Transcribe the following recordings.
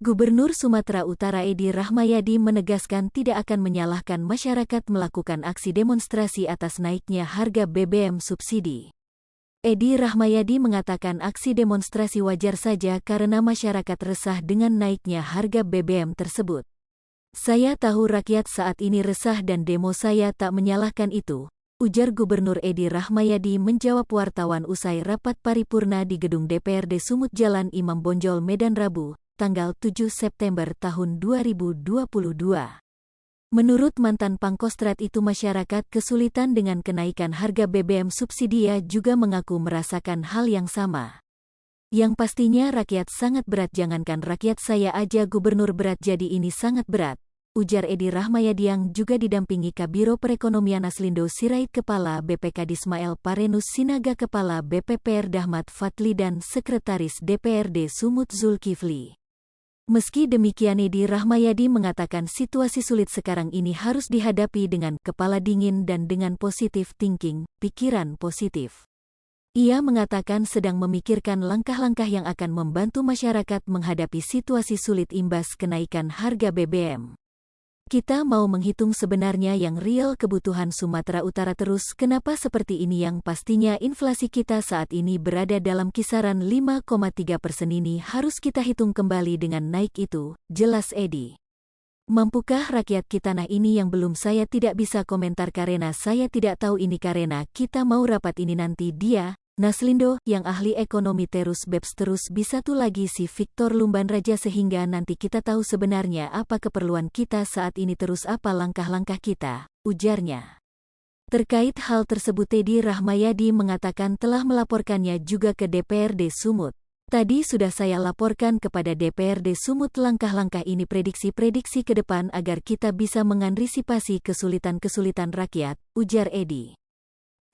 Gubernur Sumatera Utara Edi Rahmayadi menegaskan tidak akan menyalahkan masyarakat melakukan aksi demonstrasi atas naiknya harga BBM subsidi. Edi Rahmayadi mengatakan aksi demonstrasi wajar saja karena masyarakat resah dengan naiknya harga BBM tersebut. Saya tahu rakyat saat ini resah dan demo saya tak menyalahkan itu, ujar Gubernur Edi Rahmayadi menjawab wartawan usai rapat paripurna di gedung DPRD Sumut Jalan Imam Bonjol Medan Rabu, tanggal 7 September tahun 2022. Menurut mantan Pangkostrat itu masyarakat kesulitan dengan kenaikan harga BBM subsidi. Ia juga mengaku merasakan hal yang sama. Yang pastinya rakyat sangat berat, jangankan rakyat saya aja gubernur berat, jadi ini sangat berat, ujar Edi Rahmayadi yang juga didampingi Kabiro Perekonomian Aslindo Sirait Kepala BPK Ismail Parenus Sinaga Kepala BPPR Dahmat Fatli dan Sekretaris DPRD Sumut Zulkifli. Meski demikian Edi Rahmayadi mengatakan situasi sulit sekarang ini harus dihadapi dengan kepala dingin dan dengan positive thinking, pikiran positif. Ia mengatakan sedang memikirkan langkah-langkah yang akan membantu masyarakat menghadapi situasi sulit imbas kenaikan harga BBM. Kita mau menghitung sebenarnya yang real kebutuhan Sumatera Utara terus kenapa seperti ini, yang pastinya inflasi kita saat ini berada dalam kisaran 5,3% ini harus kita hitung kembali dengan naik itu, jelas Edi. Mampukah rakyat kita? Nah ini yang belum saya tidak bisa komentar karena saya tidak tahu ini karena kita mau rapat ini nanti dia, Naslindo, yang ahli ekonomi terus BEPS terus bisa tuh lagi si Victor Lumban Raja sehingga nanti kita tahu sebenarnya apa keperluan kita saat ini terus apa langkah-langkah kita, ujarnya. Terkait hal tersebut Edi Rahmayadi mengatakan telah melaporkannya juga ke DPRD Sumut. Tadi sudah saya laporkan kepada DPRD Sumut langkah-langkah ini, prediksi-prediksi ke depan agar kita bisa mengantisipasi kesulitan-kesulitan rakyat, ujar Edi.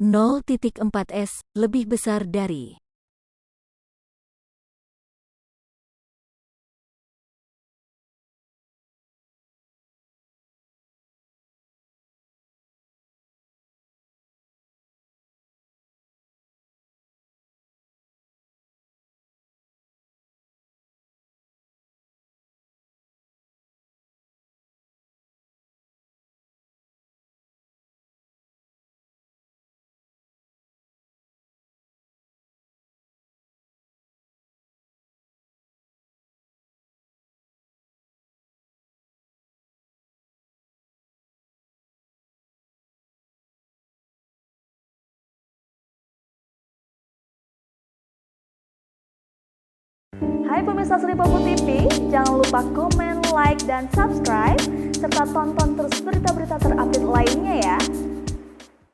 0.4S, lebih besar dari Hai pemirsa Sri Popo TV, jangan lupa komen, like, dan subscribe, serta tonton terus berita-berita